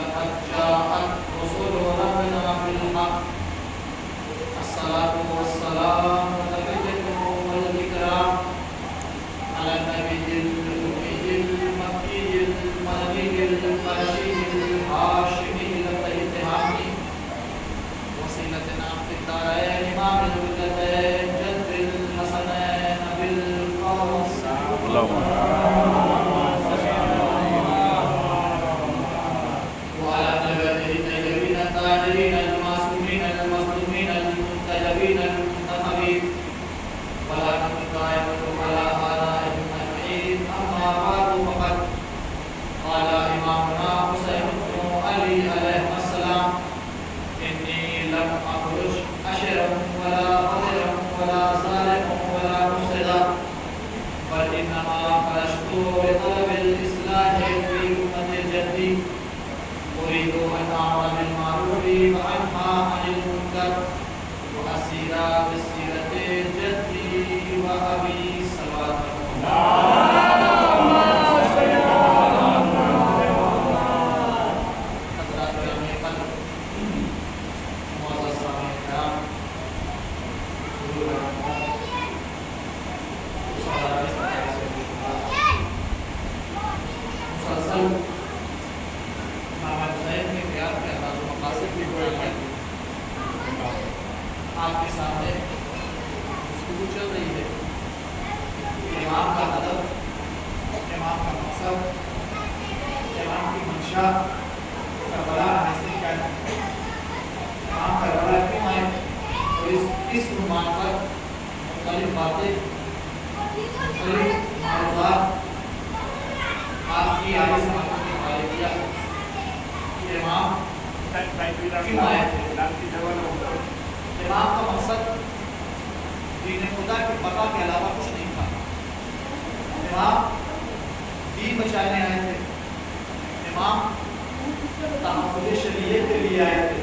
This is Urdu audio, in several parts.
لقد جاءت رسل ربنا بالحق الصلاة والسلام والإكرام على النبي الأمي المكي المدني القرشي الهاشمي الطيب وسيلتنا في الدارين إمام الولدين جد الحسنين بالقاسم وعلى نبيه الطيبين الطاهرين المعصومين المظلومين المنتجبين المنتخبين ولا نتقايم على آلائهم أجمعين أما بعد فقد قال إمامنا حسين بن علي عليه السلام إني لم أخرج أشرا ولا قدرا ولا ظالما ولا مفسدا بل إنما خرجت بطلب الإصلاح في أمة جدي أريد أن أعمل بالمعروف وأنهى عن المنكر وأسير بسيرة جدي وأبي صلوات حضرات گرامی قدر معزز سامعین کرام مسلسل آپ کے سامنے گفتگو چل رہی ہے امام کا ہدف، امام کا مقصد، امام کی منشا کربلا حاصل کرنا، امام کربلا کیوں آئے اور اس عنوان پر مختلف باتیں، مختلف معروضات آپ کی عالی سماعتوں کے حوالے کیا کہ امام کیوں آئے تھے۔ امام کا مقصد دین خدا کی بقا کے علاوہ کچھ نہیں تھا۔ امام دین بچانے آئے تھے، امام تحفظ شریعت کے لیے آئے تھے،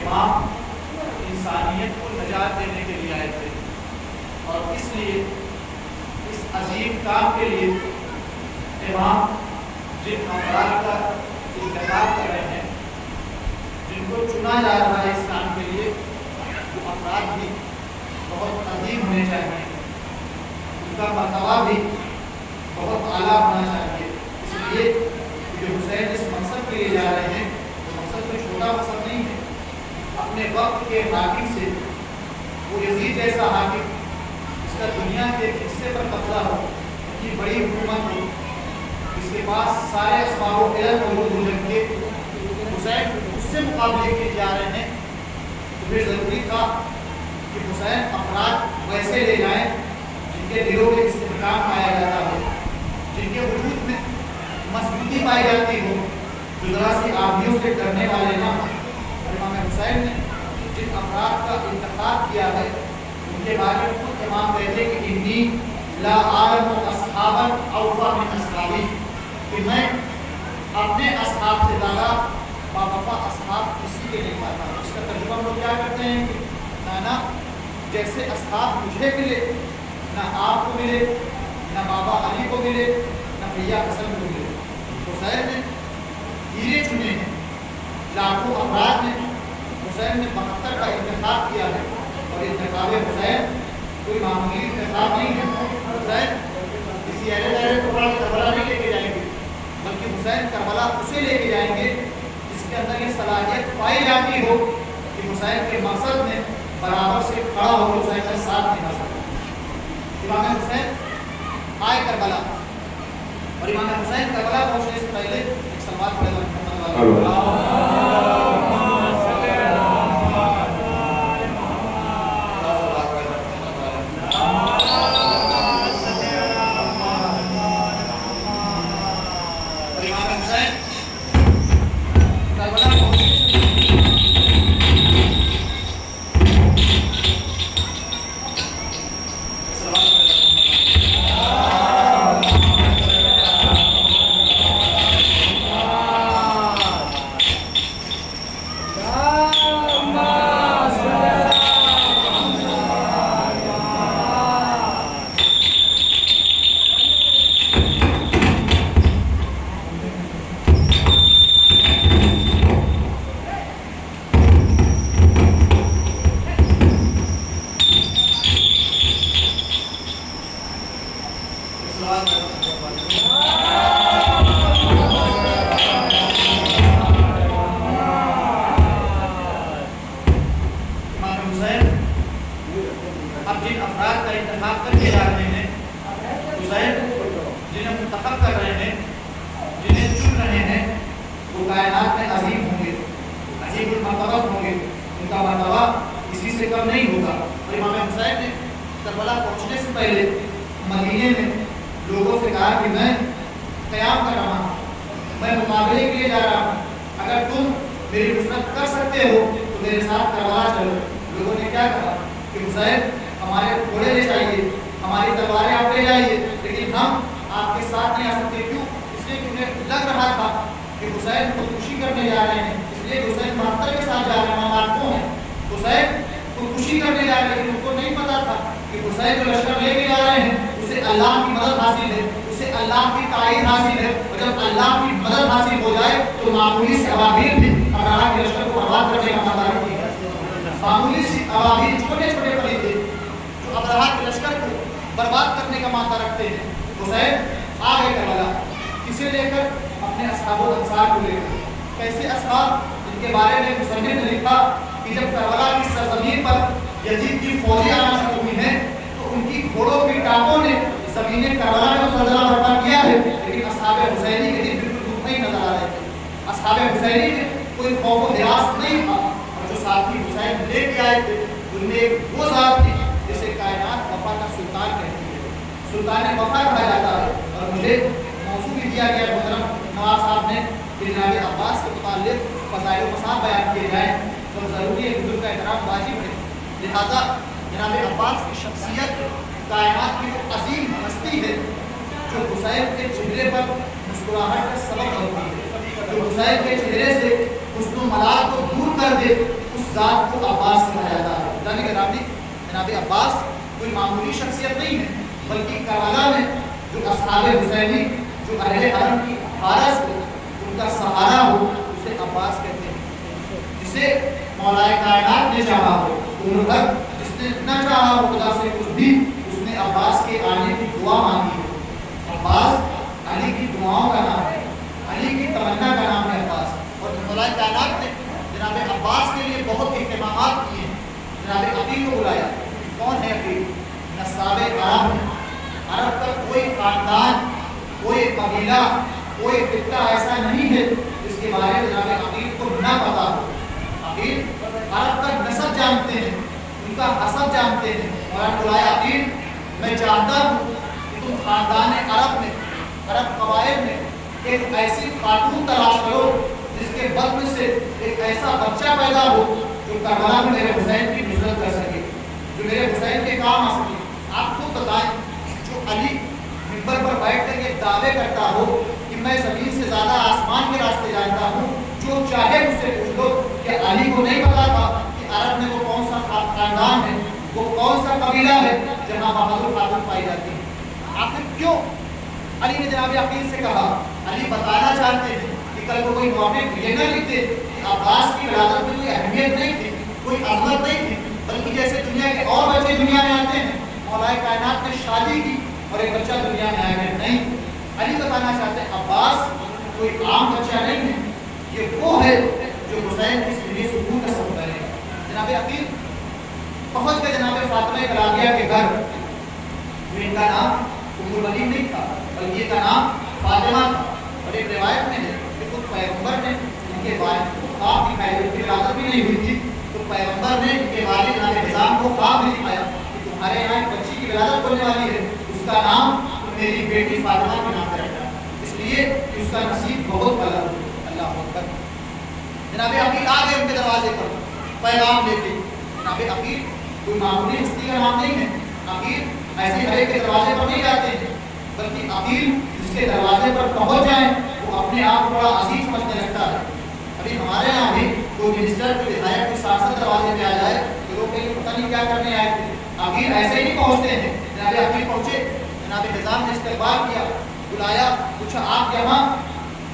امام انسانیت کو نجات دینے کے لیے آئے تھے، اور اس لیے اس عظیم کام کے لیے امام جن افراد کا انتخاب کر رہے ہیں، جن کو چنا جا رہا ہے اس کام کے لیے، وہ افراد بھی بہت عظیم ہونے چاہیے، ان کا مرتبہ بھی بہت اعلیٰ ہونا چاہیے۔ اس لیے جو حسین اس مقصد کے لیے جا رہے ہیں وہ مقصد کوئی چھوٹا مقصد نہیں ہے۔ اپنے وقت کے حاکم سے، وہ یزید جیسا حاکم جس کا دنیا کے ایک حصے پر قبضہ ہو، اتنی بڑی حکومت ہو، جس کے پاس سارے اسباب و علم موجود ہو، جب کہ حسین اس سے مقابلے کیے جا رہے ہیں، تو پھر ضروری تھا کہ حسین افراد ویسے لے جائیں جن کے دلوں میں استحکام پایا جاتا ہو، جن کے وجود میں مضبوطی پائی جاتی ہو، جو ذرا سی آدمیوں سے ڈرنے والے نہ ہوں۔ اور امام حسین نے جن افراد کا انتخاب کیا ہے ان کے بارے میں خود امام کہتے کہ انی لا اعلم اصحابا اوفى من اصحابی، کہ میں اپنے اصحاب سے زیادہ باوفا اصحاب کسی کے نہیں پاتا۔ اس کا ترجمہ ہم لوگ کیا کرتے ہیں کہ نانا جیسے اصحاب مجھے ملے، نہ آپ کو ملے، نہ بابا علی کو ملے، نہ بھیا حسن کو ملے۔ حسین نے ہیرے چنے ہیں، لاکھوں افراد نے، حسین نے 72 کا انتخاب کیا ہے، اور انتخاب حسین کوئی معمولی انتخاب نہیں ہے۔ حسین کسی ایسے ٹکڑا کربلا نہیں لے کے جائیں گے، بلکہ حسین کربلا اسے لے کے جائیں گے جس کے اندر یہ صلاحیت پائی جاتی ہو کہ حسین کے مقصد میں برابر سے کھڑا ہو کے حسین کا ساتھ نبھا سکے۔ امام حسین آئے کربلا، اور امام حسین کربلا پہنچنے سے پہلے ایک سلوات پڑھے محمد سے کم نہیں ہوگا۔ اور امام حسین نے کربلا پہنچنے سے پہلے مدینے میں لوگوں سے کہا کہ میں قیام کر رہا ہوں، میں مقابلے کے لیے جا رہا ہوں، اگر تم میری نصرت کر سکتے ہو تو میرے ساتھ کربلا چلو۔ لوگوں نے کیا کہا کہ حسین ہمارے گھوڑے لے جائیے، ہماری تلواریں آپ لے جائیے، لیکن ہم آپ کے ساتھ نہیں آ سکتے۔ کیوں؟ اس لیے کہ انہیں لگ رہا تھا کہ حسین خودکشی کرنے جا رہے ہیں، اس لیے حسین مہتر کے ساتھ جا رہے ہیں، مہتروں ہیں، حسین خودکشی کرنے جا رہے ہیں، لیکن ان کو نہیں پتا تھا کہ حسین جو لشکر لے کے جا رہے ہیں اسے اللہ کی مدد حاصل ہے، اسے اللہ کی تائید حاصل ہے، اور جب اللہ کی مدد حاصل ہو جائے تو معمولی سے ابابیل بھی ابراہیم کے لشکر کو برباد کرنے کا مطلب رکھتی ہے۔ معمولی سی ابابیل، چھوٹے چھوٹے پرندے جو ابراہیم کے لشکر کو برباد کرنے کا مادہ رکھتے ہیں۔ حسین آ گئے کربلا، کسے لے کر؟ اپنے اصحاب و انصار کو لے کر۔ کیسے اصحاب؟ جن کے بارے میں مصنف نے لکھا کہ جب کربلا کی سرزمین پر یزید کی فوجیں آنا شروع ہوئی ہیں تو ان کی گھوڑوں کی ٹانگوں نے زمین کربلا میں زلزلہ برپا کیا ہے، لیکن اصحاب حسینی کے دن بالکل دکھ نہیں نظر آ رہے تھے۔ اصحاب حسینی میں کوئی خوف و ہراس نہیں تھا، اور جو ساتھی حسین لے کے آئے تھے ان میں ایک وہ ذات تھی جسے کائنات وفا کا سلطان کہتی ہے، سلطان وفا کہا جاتا ہے۔ اور مجھے موضوع بھی دیا گیا محترم نواز صاحب نے کہ جناب عباس کے متعلق فضائل و مصاب بیان کیے جائیں تو ضروری ہے، بزرگ کا احترام واجب ہے، لہذا جناب عباس کی شخصیت کائنات کی وہ عظیم ہستی ہے جو حسین کے چہرے پر مسکراہٹ کا سبب ہوتی ہے، جو حسین کے چہرے سے حسن و ملال کو دور کر دے، اس ذات کو عباس کہا جاتا ہے۔ یعنی جناب عباس کوئی معمولی شخصیت نہیں ہے، بلکہ کربلا میں جو اصحاب حسینی، جو اہل حرم کی حارس ہو، ان کا سہارا ہو، اسے عباس کہتے ہیں۔ جسے مولا کائنات نے چاہا ہو، عمر بھر جس نے نہ چاہا ہو خدا سے کچھ بھی، اس نے عباس کے آنے کی دعا مانگی ہے۔ عباس علی کی دعاؤں کا نام ہے، علی کی تمنا کا نام ہے عباس۔ اور مولا کائنات نے جناب عباس کے لیے بہت اہتمامات کیے ہیں۔ جناب عقیل کو بلایا، کون ہے عقیل؟ نصاب عرب ہے۔ عرب کا کوئی خاندان، کوئی قبیلہ، کوئی خطہ ایسا نہیں ہے جس کے بارے میں جناب عقیل کو نہ پتا ہو۔ عقیل عرب کا نسب جانتے ہیں، ان کا حسب جانتے ہیں، اور آپ بلایا عقیل میں چاہتا ہوں کہ تم خاندان عرب میں، عرب قبائل میں ایک ایسی خاتون تلاش کرو جس کے بطن سے ایک ایسا بچہ پیدا ہو جو کربلا میں میرے حسین کی نصرت کر سکے، جو میرے حسین کے کام آ سکے۔ آپ خود بتائیں، جو علی منبر پر بیٹھ کر یہ دعوے کرتا ہو کہ میں زمین سے زیادہ آسمان کے راستے جانتا ہوں، جو چاہے مجھ سے پوچھ لو، کہ علی کو نہیں پتا تھا کہ عرب میں وہ کون سا خاندان ہے، وہ کون سا قبیلہ ہے جہاں بہادر خاتون پائی جاتی ہے؟ آخر کیوں؟ علی نے جناب عقیل سے کہا، علی بتانا چاہتے ہیں کہ کل کو کوئی موقف یہ نہ لکھتے کہ عباس کی ولادت میں کوئی اہمیت نہیں تھی، کوئی عظمت نہیں تھی، بلکہ جیسے دنیا کے اور بچے دنیا میں آتے ہیں، مولا کائنات نے شادی کی اور ایک بچہ دنیا میں آیا ہے۔ نہیں، علی بتانا چاہتے ہیں عباس کوئی عام بچہ نہیں ہے، یہ وہ ہے جو حسین کی زندگی سکون کا سبب بنے گا۔ جناب عقیل پہنچ گئے جناب فاطمہ کلابیہ کے گھر، جو ان کا نام ام الولید نہیں تھا بلکہ ان کا نام فاطمہ تھا، اور ایک روایت میں ہے کہ خود پیغمبر نے ان کے والد کو خواب دکھایا، ان کی ولادت بھی نہیں ہوئی تھی تو پیغمبر نے ان کے والد جناب نظام کو خواب میں دکھایا کہ تمہارے یہاں ایک بچی کی ولادت ہونے والی ہے، اس کا نام میری بیٹی فاطمہ کے نام پہ رکھا، اس لیے اس کا نصیب بہت بلند ہو۔ اللہ اکبر۔ جناب عقیل آ گئے ان کے دروازے پر پیغام لے کے۔ جناب عقیل کوئی معمولی ہستی کا نام نہیں ہے، عقیل ایسے ہر ایک کے دروازے پر نہیں جاتے ہیں، بلکہ عقیل جس کے دروازے پر پہنچ جائیں وہ اپنے آپ کو بڑا عزیز سمجھنے لگتا ہے۔ ابھی ہمارے یہاں بھی کوئی منسٹر، کوئی ودھایک، کوئی سانسد دروازے پہ آ جائے تو لوگ کہیں پتہ نہیں کیا کرنے آئے تھے، عقیل ایسے ہی نہیں پہنچتے ہیں۔ جناب عقیل پہنچے، جناب نظام نے استقبال کیا، بلایا، پوچھا آپ یہاں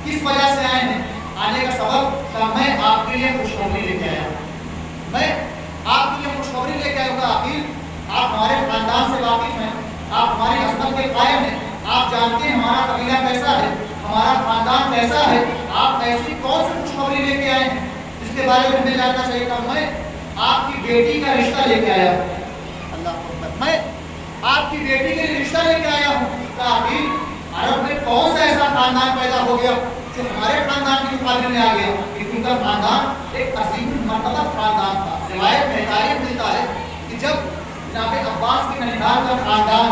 کس وجہ سے آئے ہیں؟ آنے کا سبب کہا میں آپ کے لیے خوشخبری لے کے آیا ہوں، میں آپ کے لیے خوشخبری لے کے آیا ہوں۔ عقیل آپ ہمارے خاندان سے واقف ہیں، آپ ہماری عظمت کے قائم ہیں، آپ جانتے ہیں ہمارا قبیلہ کیسا ہے، ہمارا خاندان کیسا ہے، آپ ایسی کون سی خوشخبری لے کے آئے ہیں جس کے بارے میں ہمیں جاننا چاہیے تھا؟ میں آپ کی بیٹی کا رشتہ لے کے آیا ہوں۔ اللہ اکبر۔ میں آپ کی بیٹی کے لیے رشتہ لے کے آیا ہوں۔ عقیل عرب میں کون سا ایسا خاندان پیدا ہو گیا جو ہمارے خاندان خاندان کے مقابلے میں آ گیا، لیکن ان کا خاندان ایک عظیم مرتبہ خاندان تھا۔ روایت میں تعلیم ملتا ہے کہ جب جناب عباس کے ننھال کا خاندان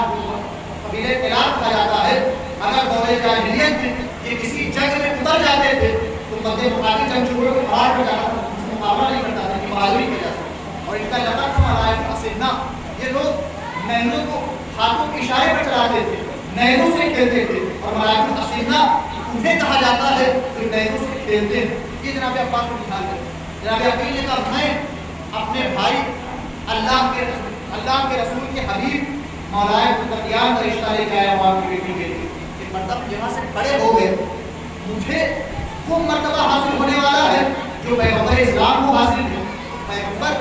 قبیلہ کلاب کہا جاتا ہے، اگر دور جاہلیت میں یہ کسی جنگ میں اتر جاتے تھے تو مدد مقابل جنگجوؤں کو ہار ہو جاتا تھا، اس سے مقابلہ نہیں کرتا تھا کہ بہادری کی وجہ سے۔ اور ان کا لقب تھا ملائک السنہ۔ یہ لوگ نہروں کو ہاتھوں کے اشارے پر چلاتے تھے، نہروں سے کھیلتے تھے، اور ملائک السنہ انہیں کہا جاتا ہے جو نہروں سے کھیلتے ہیں۔ یہ جناب عباس کو مثال ہے۔ جناب عقیل نے کہا میں اپنے بھائی اللہ کے رسول کے حبیب مولائے متقیان کا رشتہ لے کے آیا ہوں آپ کی بیٹی کے لیے۔ ایک مرتبہ یہاں سے کھڑے ہو گئے، مجھے وہ مرتبہ حاصل ہونے والا ہے جو پیغمبر اسلام کو حاصل ہے۔ پیغمبر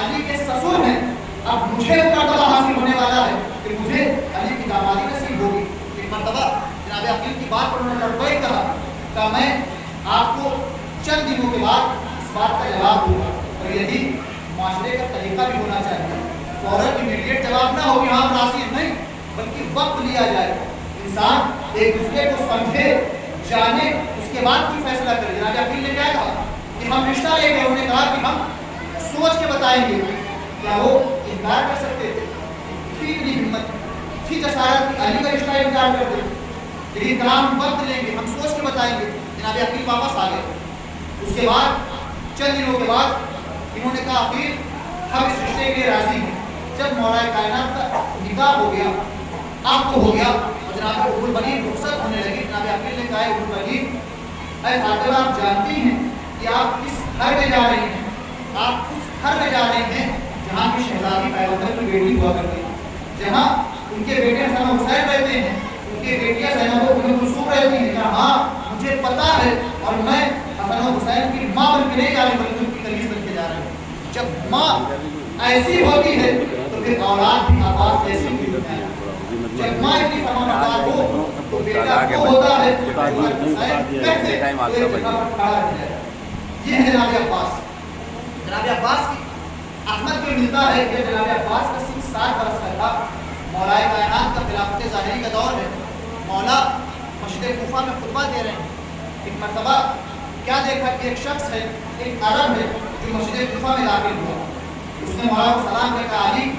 علی کے سسر ہیں، اب مجھے وہ مرتبہ حاصل ہونے والا ہے کہ مجھے علی کی دامادی نصیب ہوگی۔ ایک مرتبہ جناب عقیل کی بات پر انہوں نے لڑبے کہا کہ میں آپ کو چند دنوں کے بعد اس بات کا جواب دوں گا، اور یہی معاشرے کا طریقہ بھی ہونا چاہیے۔ فوراً امیڈیٹ جواب نہ ہو کہ ہاں راضی نہیں، بلکہ وقت لیا جائے، انسان ایک دوسرے کو سمجھے جانے اس کے بعد کوئی فیصلہ کرے۔ جناب عقیل نے کیا کہا کہ ہم رشتہ لے گئے، انہوں نے کہا کہ ہم سوچ کے بتائیں گے۔ کیا وہ انکار کر سکتے تھے؟ تھی اتنی ہمت، تھی جسارت کہ علی کا رشتہ انکار کر دے؟ لیکن کہا ہم وقت لیں گے، ہم سوچ کے بتائیں گے۔ جناب عقیل واپس آ گئے۔ اس کے بعد چند دنوں کے بعد انہوں نے کہا عقیل ہم اس رشتے کے لیے راضی ہیں۔ جب مولا کائنات کا نکاح ہو گیا، اب تو ہو گیا، اور جناب ام البنین رخصت ہونے لگی، جناب عقیل نے کہا ام البنین اے فاطمہ آپ جانتی ہیں کہ آپ کس گھر میں جا رہی ہیں؟ آپ اس گھر میں جا رہے ہیں جہاں کی شہزادی پیغمبر کی بیٹی ہوا کرتی ہے، جہاں ان کے بیٹے حسن و حسین رہتے ہیں، ان کی بیٹیاں زینب و ام کلثوم رہتی ہیں۔ کہا ہاں مجھے پتا ہے، اور میں حسن و حسین کی ماں بن کے نہیں جا رہی بلکہ ان کی کنیز بن کے جا رہی ہوں۔ جب ماں ایسی ہوتی ہے تو پھر اولاد بھی عباس جیسی ہوتی ہے۔ جب ماں اتنی فرمانبردار ہو تو بیٹا وہ ہوتا ہے یہ ہے جناب عباس۔ جناب عباس کی عظمت میں ملتا ہے کہ جناب عباس کا سن 60 برس کا تھا۔ مولا کائنات کا خلافت ظاہری کا دور ہے، مولا مسجد کوفہ میں خطبہ دے رہے ہیں۔ ایک مرتبہ کیا دیکھا کہ ایک شخص ہے، ایک عرب ہے جو مسجد کوفہ میں داخل ہوا۔ اس نے مولا کو سلام کر کہا علی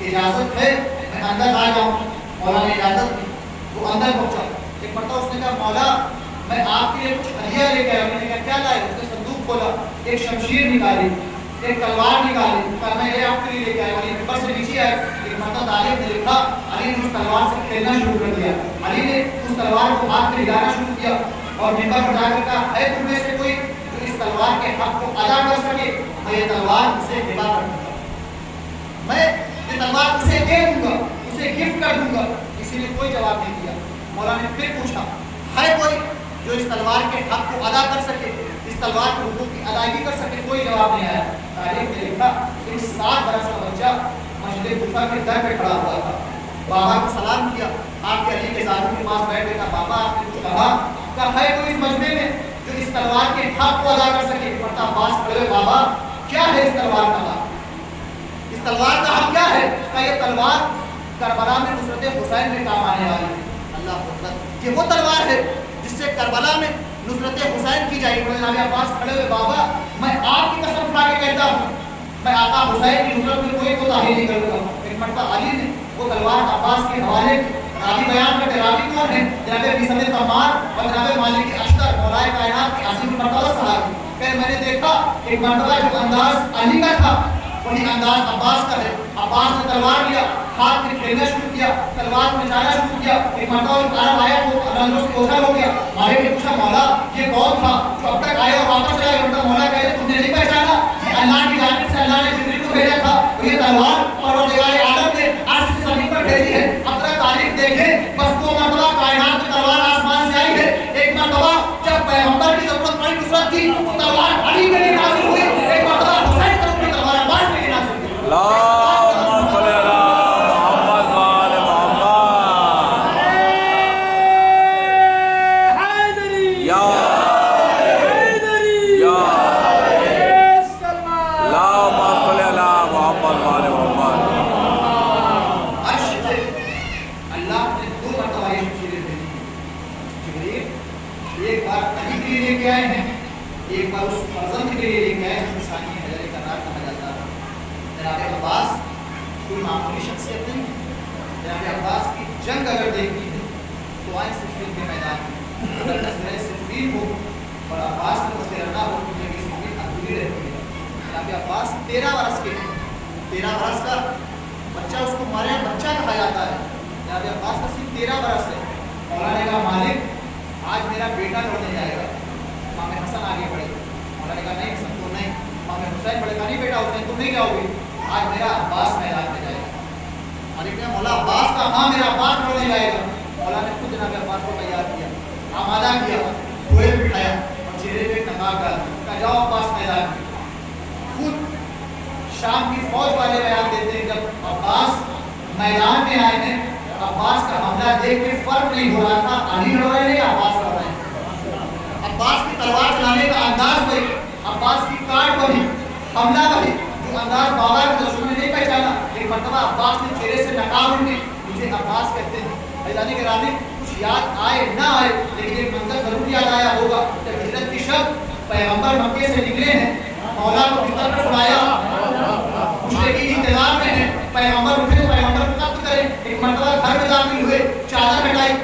اجازت ہے میں اندر آ جاؤں؟ مولا نے اجازت دی، وہ اندر پہنچا۔ ایک مرتبہ اس نے کہا مولا میں آپ کے لیے کچھ ہدیہ لے کے آیا ہوں۔ میں نے کہا کیا لائے؟ اس نے صندوق کھولا، ایک شمشیر نکالی، ایک تلوار نکالی، کہا میں یہ آپ کے لیے لے کے آیا ہوں۔ علی ممبر سے نیچے آئے، ایک مرتبہ تاریخ نے لکھا علی نے اس تلوار سے کھیلنا شروع کر دیا۔ علی نے اس تلوار کو ہاتھ میں ہلانا شروع کیا اور ممبر پر جا کر کہا ہے تم میں سے کوئی جو اس تلوار کے حق کو ادا کر سکے؟ میں یہ تلوار اسے ہبا کر دوں گا، میں یہ تلوار اسے دے دوں گا، اسے گفٹ کر دوں گا۔ کسی نے کوئی جواب نہیں دیا۔ مولا نے پھر پوچھا ہے کوئی جو اس تلوار کے حق کو ادا کر سکے، اس تلوار کے حقوق کی ادائیگی کر سکے؟ کوئی جواب نہیں آیا۔ تاریخ نے لکھا کہ 7 برس کا بچہ مسجد کوفہ کے در پہ کھڑا ہوا تھا، بابا کو سلام کیا، آپ کے علی کے ساتھوں کے پاس بیٹھ گیا، بابا آپ نے کچھ کہا ہے کوئی اس مجمع میں جو اس تلوار کے حق کو ادا کر سکے؟ پڑھتا عباس کھڑے ہوئے بابا کیا ہے اس تلوار کا حق؟ اس تلوار کا حق کیا ہے؟ کہ یہ تلوار کربلا میں نصرت حسین میں کام آنے والی ہے۔ اللہ اکبر، یہ وہ تلوار ہے جس سے کربلا میں نصرت حسین کی جائے گی۔ جناب عباس کھڑے ہوئے بابا میں آپ کی قسم کھا کے کہتا ہوں میں آقا حسین کی نصرت میں کوئی کوتاہی نہیں کروں گا۔ ایک مرتبہ علی نے وہ تلوار عباس کے حوالے کی، راوی بیان کرتے، راوی کون ہے؟ جناب بسم تمار اور جناب مالک اشتر مولائے کائنات کے عظیم مرتبہ صحابی۔ کہ میں نے دیکھا ایک مرتبہ جو انداز علی کا تھا وہی انداز عباس کا ہے۔ عباس نے تلوار لیا، ہاتھ میں کھیلنا شروع کیا، تلوار میں چلانا شروع کیا۔ ایک مرتبہ جو عرب آیا وہ رنگوں سے اوجھل ہو گیا۔ مالک نے پوچھا مولا یہ کون تھا جو اب تک آیا اور واپس چلا گیا؟ مولا کہے تم نے نہیں پہچانا؟ یہ اللہ کی جانب سے اللہ نے جبریل کو بھیجا تھا، اور یہ تلوار پروردگار عالم نے عرش سے زمین پر بھیجی ہے۔ اب تک تاریخ دیکھیں بس 2 مرتبہ کائنات کی تلوار آسمان سے آئی ہے۔ ایک مرتبہ جب پیغمبر کی ضرورت پڑی نصرت کی تو تلوار علی کے لیے نازل ہوئی، ایک مرتبہ حسین کی ضرورت تلوار عباس کے لیے نازل ہوئی۔ ایک بار اس فرزند کے لیے لے کے آئے جسے ثانی حجر کرار کہا جاتا ہے۔ جناب عباس کوئی معمولی شخصیت نہیں ہے۔ جناب عباس کی جنگ اگر دیکھنی ہے تو آئیں صفین کے میدان میں، اگر تصویر صفین ہو اور عباس کا تصویر نہ ہو تو یہ صفین ادھوری رہتی ہے۔ جناب عباس 13 برس کے ہیں، 13 برس کا بچہ اس کو ہمارے یہاں بچہ کہا جاتا ہے۔ جناب عباس کا صرف 13 برس ہے۔ مولا نے کہا مالک آج میرا بیٹا لڑنے جائے گا، امام حسن آگے بڑھے، مولا نے کہا نہیں حسن تو نہیں، امام حسین بڑھے، کہا نہیں بیٹا حسین تم نہیں جاؤ گے، آج میرا عباس میدان میں جائے گا۔ مالک نے مولا عباس کا، ہاں میرا عباس لڑنے جائے گا۔ مولا نے خود جناب عباس کو تیار کیا، آمادہ کیا، کوئل بٹھایا اور چہرے پہ نقاب ڈالا، کہا جاؤ عباس میدان میں۔ خود شام کی فوج والے بیان دیتے ہیں جب عباس میدان میں آئے ہیں، عباس کا حملہ دیکھ کے فرق نہیں ہو رہا تھا علی لڑ رہے ہیں یا عباس لڑ رہے ہیں۔ عباس کی تلوار چلانے کا انداز وہی، عباس کی کاٹ وہی، حملہ وہی، جو انداز بابا کے رسول نے نہیں پہچانا۔ ایک مرتبہ عباس نے چہرے سے نقاب اٹھے، مجھے عباس کہتے ہیں۔ حضرت گرامی کچھ یاد آئے نہ آئے لیکن ایک منظر ضرور یاد آیا ہوگا جب ہجرت کی شب پیغمبر مکے سے نکلے ہیں، مولا کو بستر پر سلایا، مشرکین انتظار میں ہیں، پیغمبر اٹھے تو پیغمبر کو قتل کریں۔ ایک مرتبہ گھر میں داخل ہوئے، چادر ہٹائی،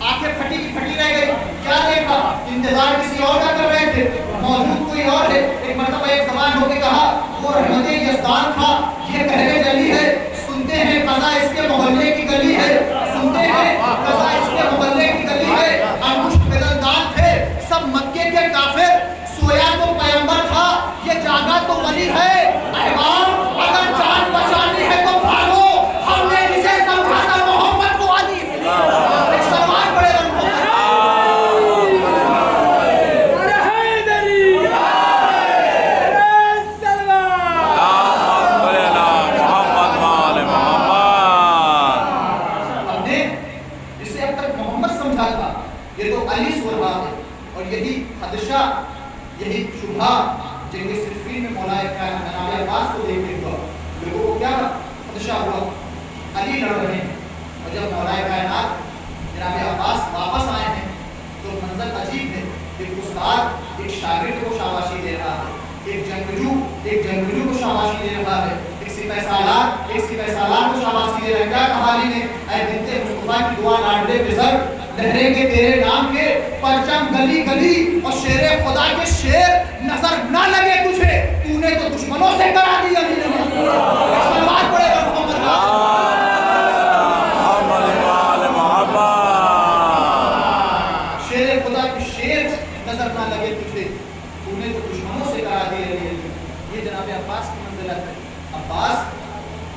آنکھیں پھٹی کی پھٹی رہ گئی، کیا دیکھا؟ انتظار کسی اور کا کر رہے تھے، موجود کوئی اور ہے۔ ایک مرتبہ ایک زبان ہو کے کہا وہ رحمت یزدان تھا، یہ پہلے جلی ہے، سنتے ہیں قضا اس کے محلے کی گلی ہے، سنتے ہیں قضا اس کے محلے کی گلی ہے۔ انگشت بدلدان تھے سب مکے کے کافر، سویا تو پیغمبر تھا یہ جاگا تو ولی ہے۔ احباب اگر جان بچانی ہے تو بھاگو، ہم نے اسے سمجھا تھا محمد کو علی۔ ایک سلمان پڑے خدشہ، یہی شبہ جنگ صفین میں مولا جناب عباس کو دیکھ کے ہوا، لوگوں کو کیا خدشہ ہوا؟ علی لڑ رہے ہیں، اور جب مولا کائنات جناب عباس واپس آئے ہیں تو منظر عجیب ہے۔ ایک استاد ایک شاگرد کو شاباشی دے رہا ہے، ایک جنگجو کو شاباشی دے رہا ہے، ایک سپہ سالار کو شاباشی دے رہا ہے۔ کیا کہا علی نے؟ اے بنت مصطفیٰ کی دعا لاڈلے بزر، لہریں گے تیرے نام کے پرچم گلی گلی، اور شیر خدا کے شیر نظر نہ لگے تجھے، تو نے تو دشمنوں سے کرا دیا۔ سلوات پڑے گا شیر خدا کے شیر نظر نہ لگے تجھے، تو نے تو دشمنوں سے کرا دیا۔ یہ جناب عباس کی منزلت ہے۔ عباس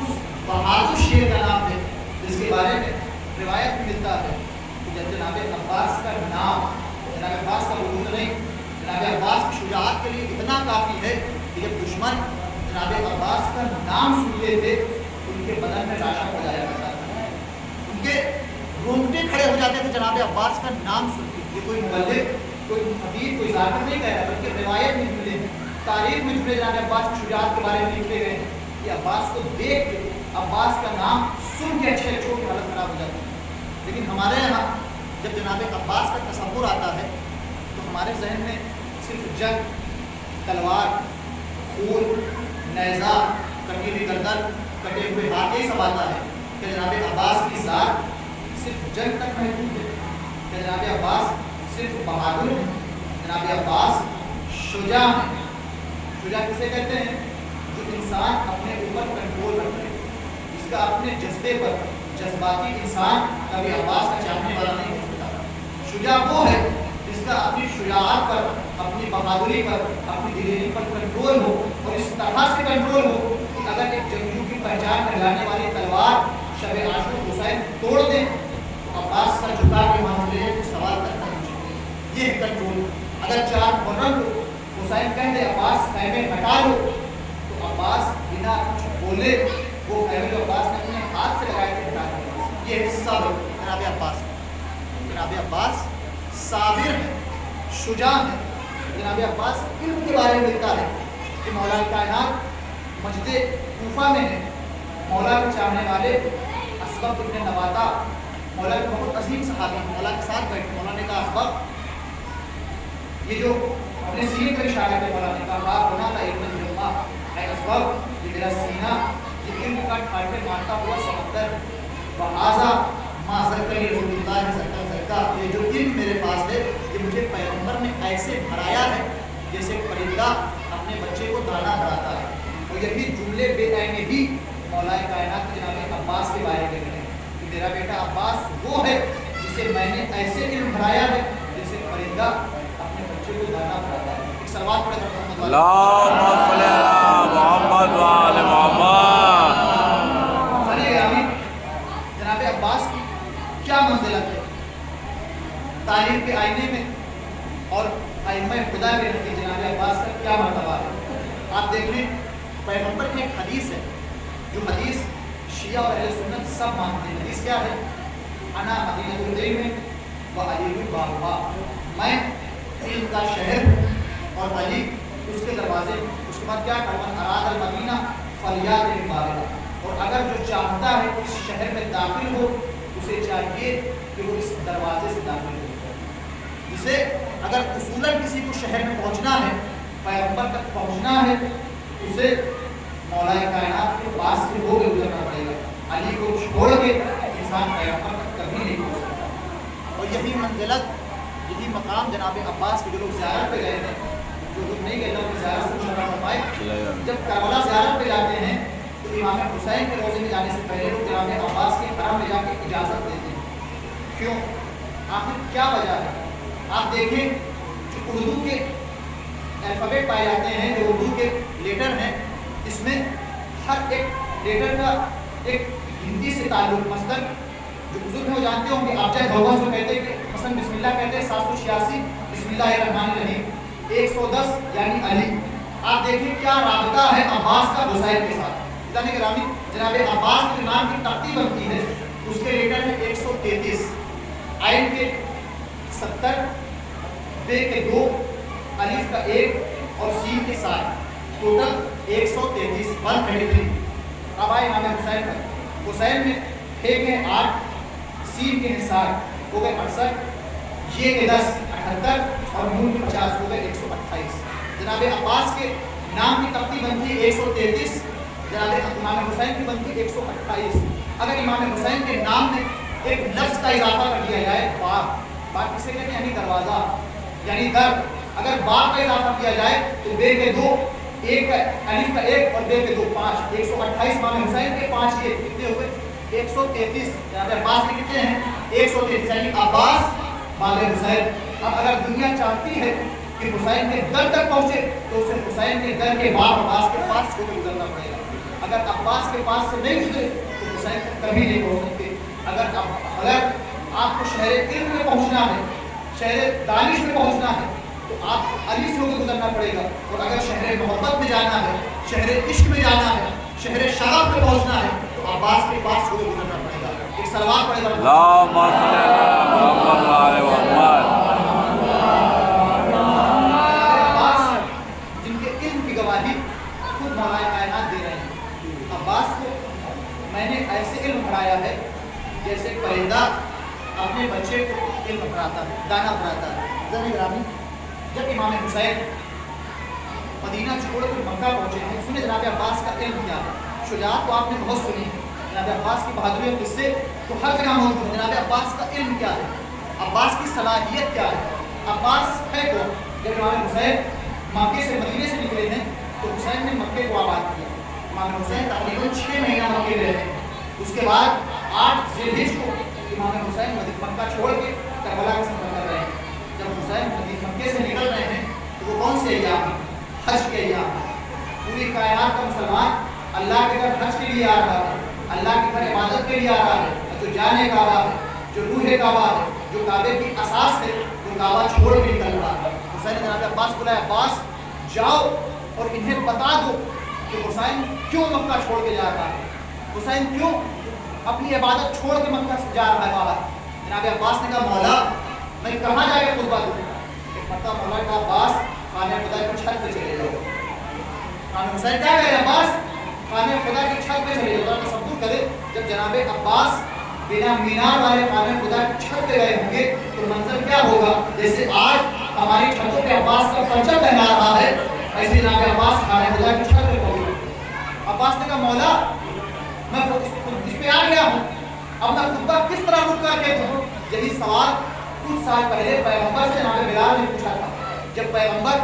اس بہادر شیر کا نام ہے جس کے بارے میں روایت میں ملتا ہے جب جناب عباس کا نام، جناب عباس کا وجود نہیں، جناب عباس کی شجاعت کے لیے اتنا کافی ہے کہ جب دشمن جناب عباس کا نام سنتے تھے ان کے بدن میں راشا ہو جایا کرتا تھا، ان کے رونگٹے کھڑے ہو جاتے تھے جناب عباس کا نام سن کے۔ یہ کوئی مبلغ، کوئی خطیب، کوئی ذاکر نہیں کہہ رہا بلکہ روایت میں جڑے ہیں، تاریخ میں جڑے جناب عباس کی شجاعت کے بارے میں لکھے گئے ہیں کہ عباس کو دیکھ کے، عباس کا نام سن کے اچھے اچھوں کی حالت خراب ہو جاتی ہے۔ لیکن ہمارے یہاں جب جناب عباس کا تصور آتا ہے تو ہمارے ذہن میں صرف جنگ، تلوار، خون، نیزہ، کٹی ہوئی گردن، کٹے ہوئے ہاتھ، یہ سب آتا ہے کہ جناب عباس کی ذات صرف جنگ تک محدود ہے، کہ جناب عباس صرف بہادر ہے، جناب عباس شجاع ہے۔ شجاع کسے کہتے ہیں؟ جو انسان اپنے اوپر کنٹرول رکھتے ہیں، جس کا اپنے جذبے پر، جذباتی انسان کبھی عباس کا چاہنے والا نہیں ہو سکتا۔ شجاع وہ ہے جس کا اپنی شجاعت پر، اپنی بہادری پر، اپنی دلیری پر کنٹرول ہو، اور اس طرح سے کنٹرول ہو کہ اگر ایک جنگجو کی پہچان کرانے والی تلوار شب عاشور حسین توڑ دیں تو عباس سر جھکا کے مان لے تو سوال تک نہیں پوچھیں۔ یہ ہے کنٹرول۔ اگر چار محرم کو حسین کہہ دے عباس خیمے ہٹا لو تو عباس بنا کچھ بولے وہ خیمے جو عباس نے اپنے ہاتھ سے لگائے تھے ہٹا دے۔ یہ سب جناب عباس، جناب عباس صابر ہے، شجاع ہے۔ جناب عباس علم کے بارے میں لکھتا ہے کہ مولا کائنات مسجد کوفہ میں ہے، مولا کے چاہنے والے اسبق ابن نباتہ، مولا کے بہت عظیم صحابی مولا کے ساتھ بیٹھے، مولا نے کہا اسبق یہ جو اپنے سینے پر اشارہ کیا مولا نے کہا ہونا تھا علم اللہ اے اسباب یہ میرا سینہ یہ علم کا ٹھاٹھے مارتا ہوا سمندر بہذا ما ذکر رسول اللہ صلی اللہ علیہ وسلم یہ جو علم میرے پاس ہے یہ مجھے پیغمبر نے ایسے بھرایا ہے جیسے پرندہ اپنے بچے کو دانا بھراتا ہے. اور یہی جملے بے عینے ہی مولا کائنات جناب عباس کے بارے میں ہیں کہ میرا بیٹا عباس وہ ہے جسے میں نے ایسے علم بھرایا ہے جیسے پرندہ اپنے بچے کو دانا بھراتا ہے. ایک سلوات پڑھے محمد اللہم صلی علی محمد و آل محمد. جناب عباس کی کیا منزلت ہے تاریخ کے آئینے میں اور ائمہ خدا کے نزدیک جناب عباس کا کیا مرتبہ ہے. آپ دیکھ لیں پیغمبر کی ایک حدیث ہے جو حدیث شیعہ اور اہل سنت سب مانتے ہیں. حدیث کیا ہے؟ انا مدینۃ العلم و علی بابھا میں علم کا شہر اور علی اس کے دروازے. اس کے بعد کیا کرنا اراد المدینہ فلیات بابھا اور اگر جو چاہتا ہے اس شہر میں داخل ہو اسے چاہیے کہ وہ اس دروازے سے داخل ہو. جسے اگر اصولاً کسی کو شہر میں پہنچنا ہے پیغمبر تک پہنچنا ہے اسے مولا کائنات کے پاس سے ہو کے گزرنا پڑے گا. علی کو چھوڑ کے انسان پیغمبر تک کبھی نہیں پہنچ سکتا. اور یہی منزلت یہی مقام جناب عباس کے جو لوگ زیارت پہ گئے ہیں جو لوگ نہیں گئے لوگ زیارت سے مشرف فرمائے جب کربلا زیارت پہ جاتے ہیں تو امام حسین کے روزے میں جانے سے پہلے لوگ جناب عباس کے حرم میں جا کے اجازت دیتے ہیں. کیوں؟ آخر کیا وجہ ہے؟ آپ دیکھیں جو اردو کے الفابیٹ پائے جاتے ہیں جو اردو کے لیٹر ہیں اس میں ہر ایک لیٹر کا ایک ہندی سے تعلق. مثلاً جو بزرگ ہیں وہ جانتے ہوں کہ آپ چاہے بھگوان کو کہتے ہیں کہ مثلاً بسم اللہ کہتے ہیں 786 بسم اللہ الرحمن الرحیم 110 یعنی علی. آپ دیکھیں کیا رابطہ ہے عباس کا حسین کے ساتھ. جناب عباس کے نام کی ترتیب بنتی ہے اس کے لیٹر ہے 133 عین کے 70 بے کے 2 الف کا 1 اور سین کے 7 ٹوٹل 133 133. اب آئے امام حسین پر. حسین میں ہے کے 8 سین کے 60 ہو گئے 68 یہ کے 10 78 اور نون کے 50 ہو گئے 128. جناب عباس کے نام کی ترتیب بنتی ہے 133 جناب امام حسین کی بنتی ہے 128. اگر امام حسین کے نام میں ایک لفظ کا اضافہ کر دیا جائے باب کسے کہتے ہیں یعنی دروازہ یعنی در. اگر باب کا اضافہ کیا جائے تو بے کے 2 ایک الف کا 1 اور بے کے 2 5 128 امام حسین کے 5 یہ کتنے ہوئے 133. جناب عباس کے کتنے ہیں 133 یعنی عباس باب حسین. اب اگر دنیا چاہتی ہے کہ حسین کے در تک پہنچے تو اسے حسین کے در کے بعد عباس کے پاس سے گزرنا پڑے گا. اگر عباس کے پاس سے نہیں گزرے تو حسین تک کبھی نہیں پہنچ سکتے. اگر آپ کو شہر علم میں پہنچنا ہے شہر دانش میں پہنچنا ہے تو آپ علی سے ہو کے گزرنا پڑے گا. اور اگر شہر محبت میں جانا ہے شہر عشق میں جانا ہے شہر شراب میں پہنچنا ہے تو عباس کے پاس ہو کے گزرنا پڑے گا. ایک سلوات پڑھے گا اللہم صلی علی محمد و آل محمد. جن کے علم کی گواہی خود مولا کائنات دے رہے ہیں. عباس کو میں نے ایسے علم پڑھایا ہے جیسے پرندہ اپنے بچے کو علم پڑھاتا ہے دانا پڑھاتا ہے. جب امام حسین مدینہ چھوڑ کر مکہ پہنچے ہیں سنے جناب عباس کا علم کیا ہے. شجاعت تو آپ نے بہت سنی ہے جناب عباس کی بہادری اور قصے تو ہر جگہ موجود ہیں. جناب عباس کا علم کیا ہے عباس کی صلاحیت کیا ہے عباس ہے تو جب امام حسین مکے سے مدینے سے نکلے ہیں تو حسین نے مکے کو آباد کیا. امام حسین تقریباً 6 مہینہ مکے میں رہے. اس کے بعد 8 ذی الحجہ کو امام حسین مکہ چھوڑ کے کربلا کا سفر کر رہے ہیں. جب حسین مکے سے نکل رہے ہیں تو وہ کون سے ایام ہیں حج کے ایام. پوری کائنات کا مسلمان اللہ کے گھر حج کے لیے آ رہا ہے اللہ کے گھر عبادت کے لیے آ رہا ہے. جو جانے کعبہ ہے جو روح کعبہ ہے جو کعبے کی اساس ہے وہ کعبہ چھوڑ کے نکل رہا ہے. حسین نے جناب عباس بلایا عباس جاؤ اور انہیں بتا دو کہ حسین کیوں مکہ چھوڑ کے جا رہا ہے حسین کیوں اپنی عبادت چھوڑ کے مکہ سے جا رہا ہے باہر. جناب عباس نے کہا مولا میں کہاں جا کے خطبہ دوں. ایک مرتبہ مولا کا عباس خانہ خدا کی چھت پہ چلے جاؤ. امام حسین کیا کہہ رہے عباس خانہ خدا کی چھت پہ چلے جاؤ. تصور کرے جب جناب عباس بنا مینار والے خانہ خدا کی چھت پہ گئے ہوں گے تو منظر کیا ہوگا. جیسے آج ہماری چھتوں پہ عباس کا پرچم لہرا رہا ہے، ایسے جناب عباس خانہ خدا کی چھت پہ پہنچے۔ عباس نے کہا مولا میں اس پہ آ گیا ہوں، اب میں خطبہ کس طرح رک کر کے دوں؟ یہی سوال کچھ سال پہلے پیغمبر سے جناب بلال نے پوچھا تھا۔ جب پیغمبر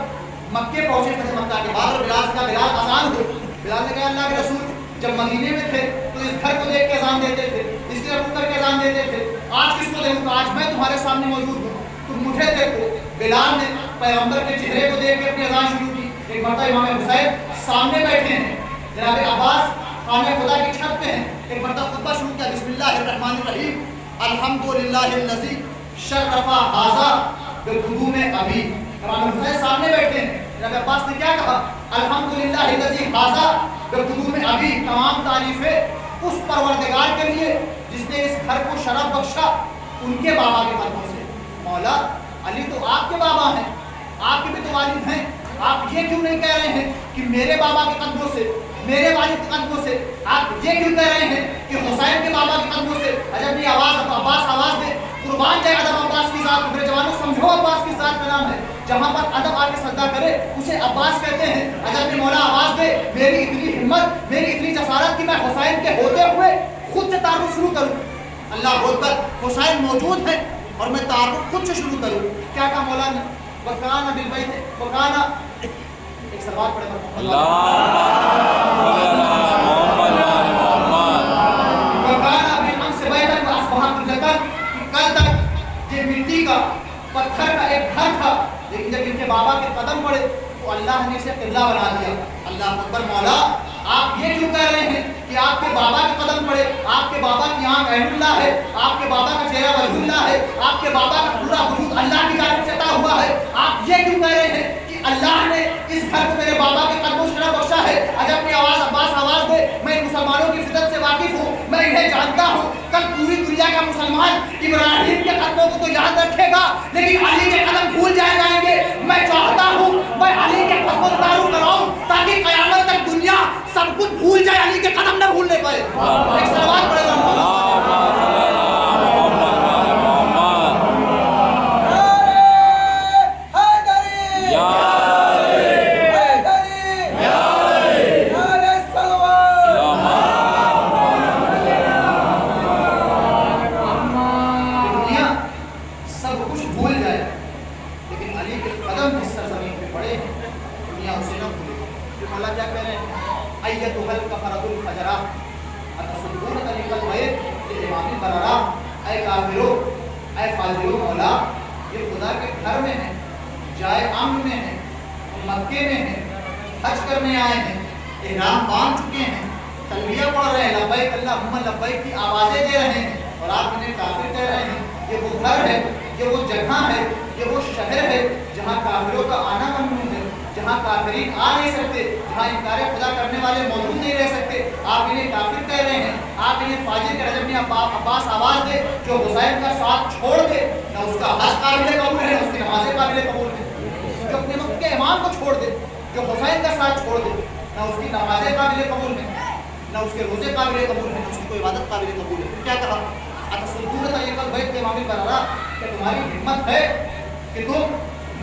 مکے پہنچے فتح مکہ کے بعد اور بلال سے کہا بلال اذان دو، بلال نے کہا اللہ کے رسول جب مدینے میں تھے تو اس گھر کو دیکھ کے اذان دیتے تھے، اس کے رک کر کے اذان دیتے تھے، آج کس کو دیکھوں؟ آج میں تمہارے سامنے موجود ہوں، تم مجھے دیکھو۔ بلال نے پیغمبر کے چہرے کو دیکھ کے اپنی اذان شروع کی۔ ایک مرتبہ امام حسین سامنے بیٹھے ہیں، جناب عباس خانہ خدا کی چھت پہ ہیں، ایک مرتبہ خطبہ شروع کیا، بسم اللہ الرحمن الرحیم الحمدللہ الذی شرف ھذا بقدوم ابی۔ امام حسین سامنے بیٹھے ہیں، جناب عباس نے کیا کہا؟ الحمدللہ الذی ھذا بقدوم ابی، تمام تعریفیں اس پروردگار کے لیے جس نے اس گھر کو شرف بخشا ان کے بابا کے قدموں سے۔ مولا علی تو آپ کے بابا ہیں، آپ کے بھی تو والد ہیں، آپ یہ کیوں نہیں کہہ رہے ہیں کہ میرے بابا کے قدموں سے، میرے والد کے قدموں سے؟ آپ یہ کیوں کہہ رہے ہیں کہ حسین کے بابا کے قدموں سے؟ عجب یہ آواز عباس آواز دے، قربان جائے ادب عباس کی ذات، میرے جوانوں سمجھو عباس کی ذات کا نام ہے، جہاں پر ادب آ کے سجدہ کرے اسے عباس کہتے ہیں۔ عجب یہ مولا آواز دے، میری اتنی ہمت، میری اتنی جسارت کہ میں حسین کے ہوتے ہوئے خود سے تعارف شروع کروں۔ اللہ اکبر، حسین موجود ہے اور میں تعارف خود سے شروع کروں۔ کیا کہا مولا نے؟ وکانا بالبیت وکانا، ایک سوال پڑھے کل تک یہ مٹی کا پتھر کا ایک گھر تھا، لیکن جب ان کے بابا کے قدم پڑے تو اللہ نے اسے قبلہ بنا دیا۔ اللہ اکبر، مولا آپ یہ کیوں کہہ رہے ہیں کہ آپ کے بابا کے قدم پڑے؟ آپ کے بابا کی آنکھ عین اللہ ہے، آپ کے بابا کا چہرہ وجہ اللہ ہے، آپ کے بابا کا پورا وجود اللہ کی جانب سے عطا ہوا ہے، آپ یہ کیوں کہہ رہے ہیں کہ اللہ نے اس گھر کو میرے بابا کے قدموں سے شرف بخشا ہے؟ عجب کی آواز عباس آواز دے، میں مسلمانوں کی فطرت سے واقف ہوں، میں انہیں جانتا ہوں۔ کل پوری دنیا کا مسلمان ابراہیم کے قدموں کو تو یاد رکھے گا لیکن علی کے قدم بھول جائیں گے۔ میں چاہتا ہوں میں علی کے قدموں سے تعارف کراؤں تاکہ قیامت تک دنیا سب کچھ بھول جائے، علی کے قدم نہ بھولنے پائے۔ ایک سوال پڑے گا مکے میں ہیں، حج کرنے آئے ہیں، احرام باندھ چکے ہیں، تلبیہ پڑھ رہے ہیں، لبیک اللہم لبیک کی آوازیں دے رہے ہیں، اور آپ انہیں کافر کہہ رہے ہیں۔ یہ وہ گھر ہے، یہ وہ جگہ ہے، یہ وہ شہر ہے جہاں کافروں کا آنا ممنوع ہے، جہاں کافرین آ نہیں سکتے، جہاں انکار خدا کرنے والے موجود نہیں رہ سکتے۔ آپ انہیں کافر کہہ رہے ہیں، آپ انہیں فاجر کہہ رہے ہیں۔ عباس آواز دے، جو حسین کا ساتھ چھوڑ دے نہ اس کا حج قابل قبول ہے نہ اس کی نمازیں قابل قبول ہے، جو اپنے وقت کے امام کو چھوڑ دے، جو حسین کا ساتھ چھوڑ دے، نہ اس کی نمازیں قابل قبول ہیں، نہ اس کے روزے قابل قبول ہیں، نہ اس کی کوئی عبادت قابل قبول ہے۔ کیا کہا؟ اتصدون طریق البیت کے امام برارا، کہ تمہاری ہمت ہے کہ تم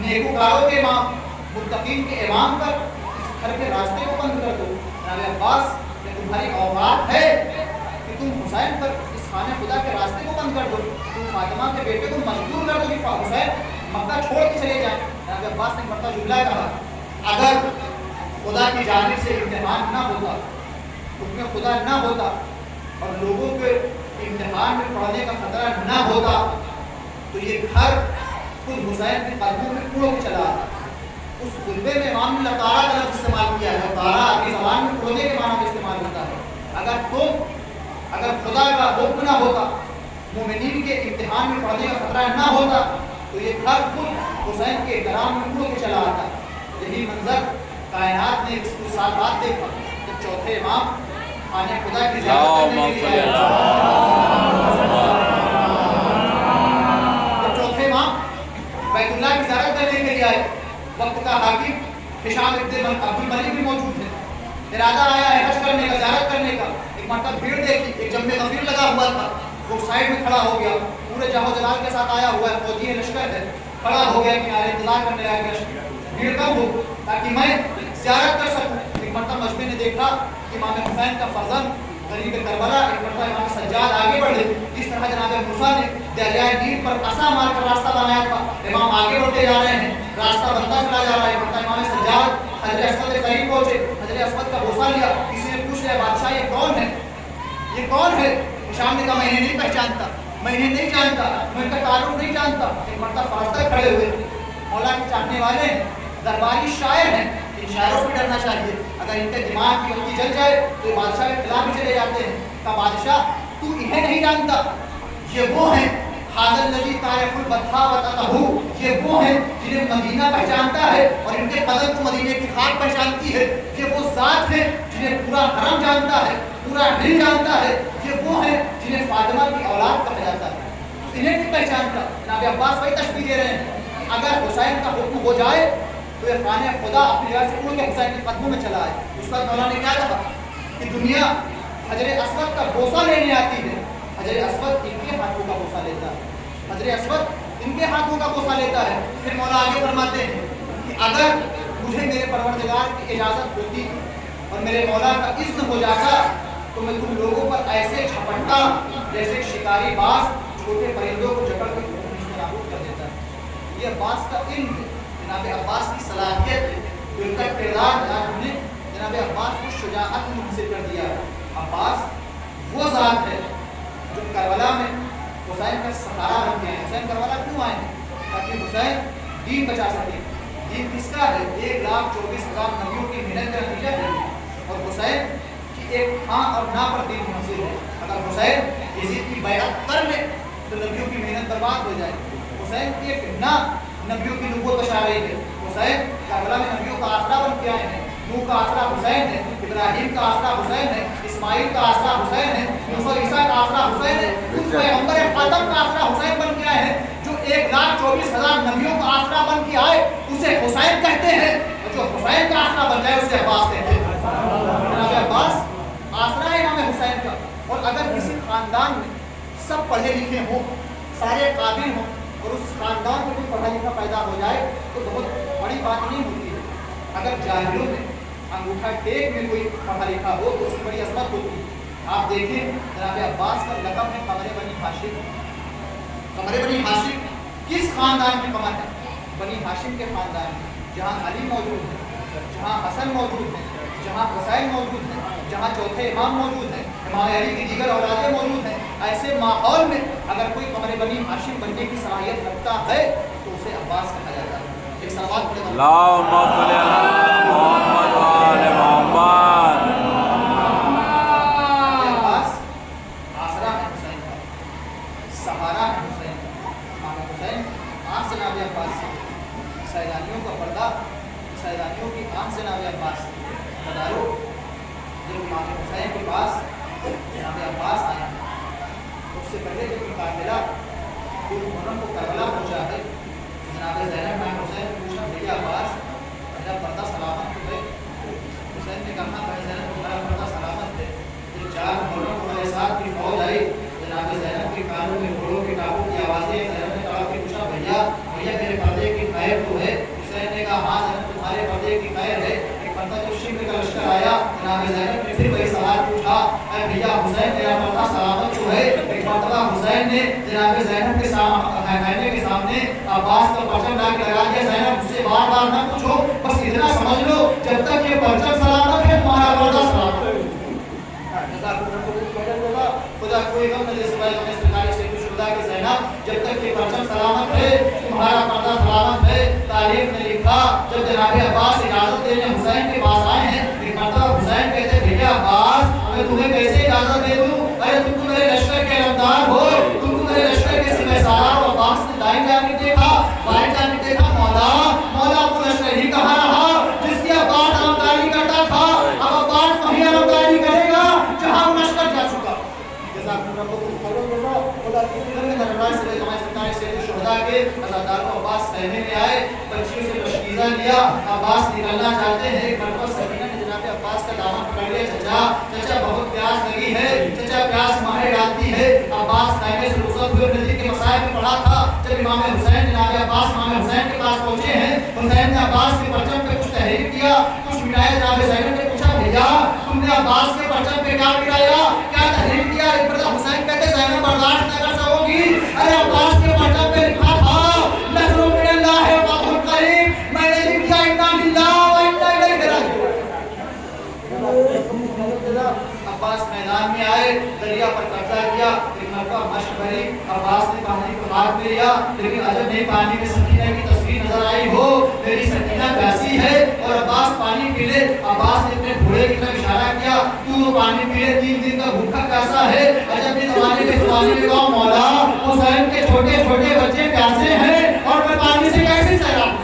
نیکوکاروں کے امام، متقین کے امام پر اس گھر کے راستے کو بند کر دو۔ جناب عباس، کہ تمہاری اوقات ہے کہ تم حسین پر اس خانہ خدا کے راستے کو بند کر دو، تم فاطمہ کے بیٹے کو مجبور کر دو کہ حسین مکہ چھوڑ کے چلے جائیں۔ جناب عباس نے مرتبہ جملہ کہا، اگر خدا کی جانب سے امتحان نہ ہوتا، حکم خدا نہ ہوتا اور لوگوں کے امتحان میں پڑھنے کا خطرہ نہ ہوتا تو یہ گھر خود حسین کے قدموں میں اڑ کے چلا آتا۔ اس خطبے میں امام نے لطارہ کا لفظ استعمال کیا ہے، لطارہ اپنی زبان میں اڑنے کے معنی میں استعمال ہوتا ہے۔ اگر خدا کا حکم نہ ہوتا، مومنین کے امتحان میں پڑھنے کا خطرہ نہ ہوتا تو یہ گھر خود حسین کے احترام میں اڑ کے چلا آتا۔ یہی منظر کائنات نے کچھ سال بعد دیکھا جب چوتھے امام خانہ خدا کی زیارت کرنے کے لیے بیت اللہ کی زیارت کرنے کے لیے آئے۔ وقت کا حاکم ہشام ابن عبد الملک بھی موجود ہے، ارادہ آیا ہے حج کرنے کا، زیارت کرنے کا۔ ایک مرتبہ بھیڑ دیکھی، ایک جنب غفیر لگا ہوا تھا، وہ سائڈ میں کھڑا ہو گیا، پورے جاہ و جلال کے ساتھ آیا ہوا ہے، فوجی لشکر ہے۔ کھڑا ہو گیا کنارے انتظار کرنے لگا بھیڑ کم ہو تاکہ میں زیارت کر سکوں. ایک مرتبہ مجمع نے دیکھا کہ امام حسین کا فرزند غریب کربلا ایک مرتبہ امام سجاد آگے بڑھے. اس طرح جناب موسیٰ نے دریائے نیل پر عصا مار کر راستہ بنایا تھا. امام آگے بڑھتے جا رہے ہیں, راستہ بنتا چلا جا رہا ہے. مرتبہ امام سجاد حجر اسود کے قریب پہنچے, حجر اسود کا بوسہ لیا. کسی نے پوچھ لیا بادشاہ یہ کون ہے, یہ کون ہے؟ شام نے کہا میں انہیں نہیں پہچانتا, میں انہیں نہیں جانتا, میں ان کا تعارف نہیں جانتا. ایک مرتبہ فرشتہ کھڑے ہوئے, مولا کے چاہنے والے ہیں, درباری شاعر ہیں, ان شاعروں سے ڈرنا چاہیے. اگر ان کے دماغ کی بتی جل جائے تو یہ بادشاہ کے خلاف بھی چلے جاتے ہیں. کہا بادشاہ تو انہیں نہیں جانتا, یہ وہ ہیں حاضر الذی تعرف البطحاء وتطہو, یہ وہ ہیں جنہیں مدینہ پہچانتا ہے اور ان کے قدم کو مدینے کی خاک پہچانتی ہے. یہ وہ ذات ہیں جنہیں پورا حرم جانتا ہے, پورا دل جانتا ہے. یہ وہ ہیں جنہیں فاطمہ کی اولاد کہا جاتا ہے, انہیں نہیں پہچانتا. جناب عباس وہی تشبیہ دے رہے ہیں, اگر حسین کا حکم ہو جائے تو یہ خانہ خدا اپنی جگہ سے اڑ کے حسین کے قدموں میں چلا آئے. اس پر مولا نے کیا کہا کہ دنیا حجر اسود کا بوسہ لینے آتی ہے, حجر اسود ان کے ہاتھوں کا بوسہ لیتا ہے, حجر اسود ان کے ہاتھوں کا بوسہ لیتا ہے. پھر مولا آگے فرماتے ہیں کہ اگر مجھے میرے پروردگار کی اجازت ہوتی اور میرے مولا کا اذن ہو جاتا تو میں تم لوگوں پر ایسے جھپٹتا جیسے شکاری باز چھوٹے پرندوں کو جکڑ کے نابود کر دیتا ہے. یہ عباس کا علم ہے, جناب عباس کی صلاحیت ہے, ان کا کردار ہم نے جناب عباس کو شجاعت میں منحصر کر دیا ہے. عباس وہ ذات ہے جو کربلا میں حسین کا سہارا بن کے ہیں. حسین کربلا کیوں آئے ہیں؟ تاکہ حسین دین بچا سکے. دین کس کا ہے؟ 1,24,000 نبیوں کی محنت کا نتیجہ ہے. اور حسین کی ایک ہاں اور نہ پر دین منحصر ہے. اگر حسین یزید کی بیعت کر لے تو نبیوں کی محنت برباد ہو جائے. حسین کی ایک نہ نبیوں کی نبوت بچا رہی ہے. حسین کربلا میں نبیوں کا آسرا بن کے آئے ہیں. نوح کا آسرا حسین ہے, ابراہیم کا آسرا حسین ہے, اسماعیل کا آسرا حسین ہے, موسیٰ عیسیٰ کا آسرا حسین ہے. خود پیغمبر خاتم کا آسرا حسین بن کے آئے ہیں. جو 1,24,000 نبیوں کا آسرا بن کے آئے اسے حسین کہتے ہیں, اور جو حسین کا آسرا بن جائے اسے عباس کہتے ہیں. جناب عباس آسرا ہے امام حسین کا. اور اگر کسی خاندان میں سب پڑھے لکھے ہوں, سارے قابل ہوں, اور اس خاندان میں کوئی پڑھا لکھا پیدا ہو جائے تو بہت بڑی بات نہیں ہوتی ہے. اگر جاہلوں میں انگوٹھا ٹیک میں کوئی پڑھا لکھا ہو تو اس کی بڑی عظمت ہوتی ہے. آپ دیکھیں جناب عباس کا لقب ہے قمر بنی ہاشم. قمر بنی ہاشم کس خاندان کی قمر ہے؟ بنی ہاشم کے خاندان میں, جہاں علی موجود ہے, جہاں حسن موجود ہے, جہاں حسین موجود ہے, جہاں چوتھے امام موجود ہیں, امام علی کی دیگر اولادیں موجود ہیں. ایسے ماحول میں اگر کوئی قمر بنی ہاشم بننے کی صلاحیت رکھتا ہے تو اسے عباس کہا جاتا ہے. ایک سوال پڑھے اللہم صل علی محمد و آل محمد. عباس آسرا ہے حسین کا, سہارا ہے حسین کا. امام حسین آنکھ سے جناب عباس سے, سیدانیوں کا پردہ, سیدانیوں کی آنکھ سے جناب عباس سے. بدارو جب امام حسین کے پاس جناب عباس آئے اس سے پہلے جب قافلہ محرم کو کربلا پہنچا ہے, جناب زینب امام حسین سے پوچھا بھیا عباس میرا پردہ سلامت ہے؟ حسین نے کہا بھائی زینب تمہارا پردہ سلامت ہے. جب 4 محرم کو میرے ساتھ کی فوج آئی, جناب زینب کے کانوں میں گھوڑوں کے ٹاپوں کی آوازیں, زینب نے کہا کہ پوچھا بھیا میرے پردے کی خیر تو ہے؟ حسین نے کہا ہاں زینب تمہارے پردے کی خیر ہے. جب شمر کا لشکر آیا جناب زینب نے پھر وہی سوال پوچھا, اے بھیا حسین میرا پردہ سلامت تو ہے؟ ایک مرتبہ حسین نے جناب زینب کے خیمے کے سامنے عباس کا پرچم لا کے لگا دیا. زینب مجھ سے بار بار نہ پوچھو, بس اتنا سمجھ لو جب تک یہ پرچم سلامت ہے تمہارا پردہ سلامت ہے. خدا کوئی غم نہ دے سوائے غم سرکار شیخ الشہداء کے زینب, جب تک یہ پرچم سلامت ہے تمہارا پردہ سلامت ہے. تاریخ نے لکھا جب جناب عباس اجازت دینے حسین کے پاس آئے ہیں, ایک مرتبہ حسین کہتے بھیا عباس میں تمہیں کیسے اجازت دے دوں, ارے تم تو میرے لشکر کے علمدار ہو, تم تو میرے لشکر کے سپہ سالار ہو. عباس نے دائیں جانب دیکھا, بائیں جانب دیکھا, مولا وہ لشکر ہی کہاں رہا جس کی عباس علمداری کرتا تھا. اب عباس وہی علمداری کرے گا جہاں وہ لشکر جا چکا. عباس خیمے میں آئے, بچیوں سے بشکیزہ لیا, عباس نکلنا چاہتے ہیں. ایک مرتبہ سکینہ نے جناب عباس کا دامن پکڑ لیا, چچا بہت پیاس لگی ہے, چچا پیاس ماہے ڈالتی ہے. عباس خیمے سے رخصت ہوئے, ندی کے مسائل میں پڑھا تھا. جب امام حسین جناب عباس امام حسین کے پاس پہنچے ہیں، حسین نے عباس کے پرچم پہ کچھ تحریر کیا، کچھ مٹایا۔ جناب زینب نے پوچھا بھیا تم نے عباس کے پرچم پہ کیا مٹایا، کیا تحریر کیا؟ حسین کہتے زینب برداشت نہ کر سکو گی، ارے عباس کے پرچم پہ لکھا تھا نصر من اللہ و فتح قریب، میں نے لکھ دیا انا للہ و انا الیہ راجعون۔ عباس میدان میں آئے، دریا پر قبضہ کیا، ایک مرتبہ مشق بھری، عباس نے پانی کو ہاتھ میں لیا، لیکن عجب نہیں پانی میں سکینہ کی تصویر نظر آئی ہو، میری سکینہ پیاسی ہے اور عباس پانی پی لے۔ عباس نے اپنے گھوڑے کی طرف اشارہ کیا، تو پانی پی لے، 3 دن کا بھوکا پیاسا ہے۔ عجب نہیں زمانے کے زمانے میں کہا مولا حسین کے چھوٹے چھوٹے بچے پیاسے ہیں اور میں پانی سے کیسے سیراب؟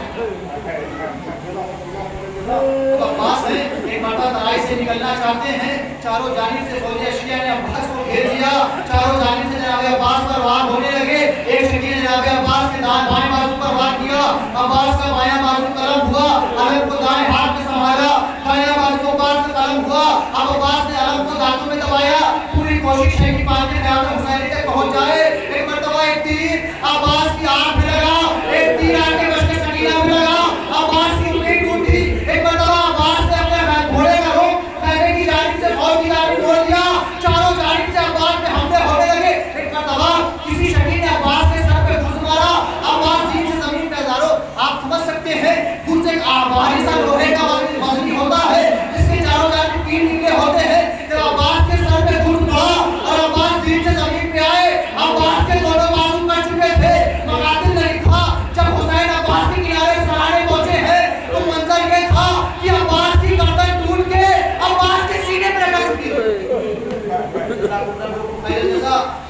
عباس نے ایک مرتبہ ترائی سے نکلنا چاہتے ہیں، چاروں جانب سے فوجی اشیاء نے عباس کو گھیر لیا، چاروں جانب سے جناب عباس پر وار ہونے لگے۔ ایک شکی نے جناب عباس کے بائیں بازو پر وار کیا، عباس کا بایاں بازو قلم ہوا، علم کو دائیں ہاتھ میں سنبھالا، دائیں بازو کو عباس سے قلم ہوا، اب عباس نے علم کو دانتوں میں دبایا، پوری کوشش ہے کہ پانی خیال میں حسین تک پہنچ جائے۔ ایک مرتبہ ایک تیر عباس کی آنکھ میں لگا، ایک تیر آگے بچ کے سکینہ میں لگا، عباس کی امید ٹوٹی۔ ایک مرتبہ عباس نے اپنے گھوڑے کا رخ خیمے کی جانب سے فوج کی جانب موڑ دیا، چاروں جانب سے عباس پہ حملے ہونے لگے۔ ایک مرتبہ کسی شکی نے عباس کے سر پہ گھس مارا، عباس زمین سے زمین پہ ہزاروں، آپ سمجھ سکتے ہیں گھس ایک بھاری سا لوہے کا وزنی ہوتا ہے جس کے چاروں جانب تیر نکلے ہوتے ہیں۔ جب عباس کے سر پہ گھس پڑا اور عباس زمین سے زمین پہ آئے، عباس کے دونوں بازو کٹ چکے تھے، مقاتل نے لکھا جب حسین عباس کے کنارے سہارے پہنچے ہیں تو منظر یہ تھا کہ عباس کی گردن ٹوٹ کے عباس کے سینے پہ لٹک چکی ہے۔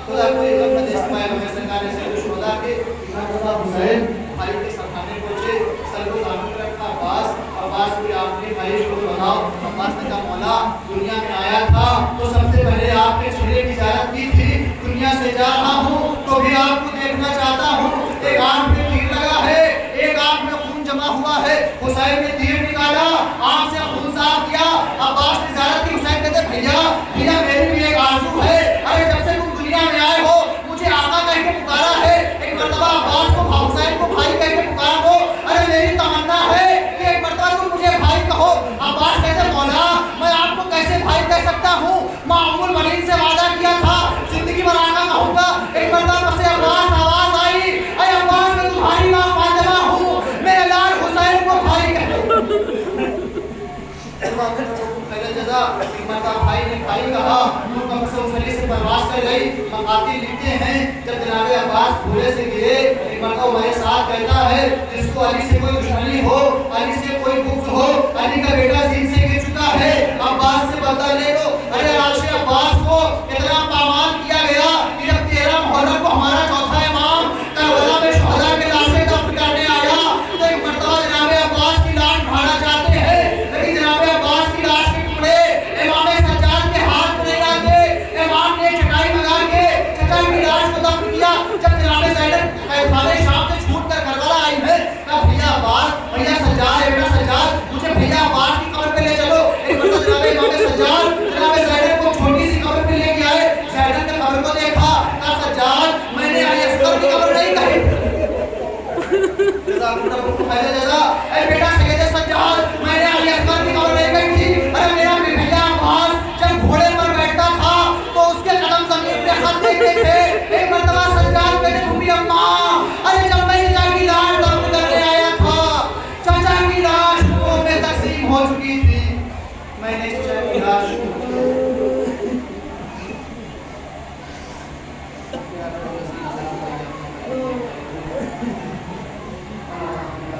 خدا کوئی رحمت اسماعیل ہمیں سرکار سید الشہداء کے امام حسین بھائی کے سرخانے پہنچے، سر کو سامنے رکھا عباس کی آخری خواہش کو بتاؤ۔ عباس نے کہا مولا دنیا میں آیا تھا تو سب سے پہلے آپ کے چہرے کی زیارت کی تھی، دنیا سے جا رہا ہوں تو بھی آپ کو دیکھنا چاہتا ہوں۔ ایک آنکھ میں تیر لگا ہے، ایک آنکھ میں خون جمع ہوا ہے، حسین نے تیر نکالا، آنکھ سے خون صاف کیا، عباس نے زیارت کی۔ حسین کہتے بھیا میری بھی ایک آرزو ہے، ارے جب سے تم دنیا میں آئے ہو مجھے آقا کہہ کے پکارا ہے، ایک مرتبہ عباس کو حسین کو بھائی کہہ کے پکارا دو، ارے میری تمنا ہے کہ ایک مرتبہ تم مجھے بھائی کہو۔ عباس کہتے مولا میں آپ کو کیسے بھائی کہہ سکتا ہوں، معمول بنین سے وعدہ کیا تھا زندگی بھر آقا کہوں گا۔ ایک مرتبہ سے عباس آواز آئی، اے عباس میں تمہاری ماں فاطمہ ہوں، میرے لال حسین کو بھائی کہو۔ بھائی نے بھائی کہا، مسئلے سے پرواز کر گئی۔ مقاتل لکھتے ہیں جب جناب عباس گھوڑے سے گرے، ایک مرتبہ ہمارے ساتھ کہتا ہے جس کو علی سے کوئی دشمنی ہو، علی سے کوئی بغض ہو، علی کا بیٹا زین سے گر چکا ہے، عباس سے بدلہ لے لو۔ ارے عاشق عباس کو اتنا پامال کیا گیا کہ جب 13 محرم کو ہمارا چوتھا امام کربلا میں شہداء کے لاشیں دفن کرنے آیا تو ایک مرتبہ جناب عباس کی لاش اٹھانا چاہتے ہیں، لیکن جناب عباس کی لاش کے ٹکڑے امام سجاد کے ہاتھ میں نہیں آتے۔ امام نے چٹائی منگا کے چچا کی لاش کو دفن کیا۔ جب جناب زینب خانہ شام سے چھوٹ کر کربلا آئی ہے، کہا بھیا عباس، بھیا سجاد، بیٹا سجاد، مجھے بھیا عباس کی قبر پہ لے چلو۔ ایک مرتبہ جناب امام سجاد جناب زینب کو چھوٹی سی قبر پہ لے کے آئے، زینب نے قبر کو دیکھا، کہا سجاد میں نے علی اصغر کی قبر نہیں کہی۔ اے بیٹا سید سجاد میں نے علی اصغر کی قبر نہیں کہی تھی، ارے میرا بھیا عباس جب گھوڑے پر بیٹھتا تھا تو اس کے قدم زمین پہ خط دیتے تھے۔ ایک مرتبہ سجاد کہتے امی اماں، ارے جب میں چچا کی لاش دفن کرنے آیا تھا چچا کی لاش کو میں تقسیم ہو چکی تھی، میں نے چچا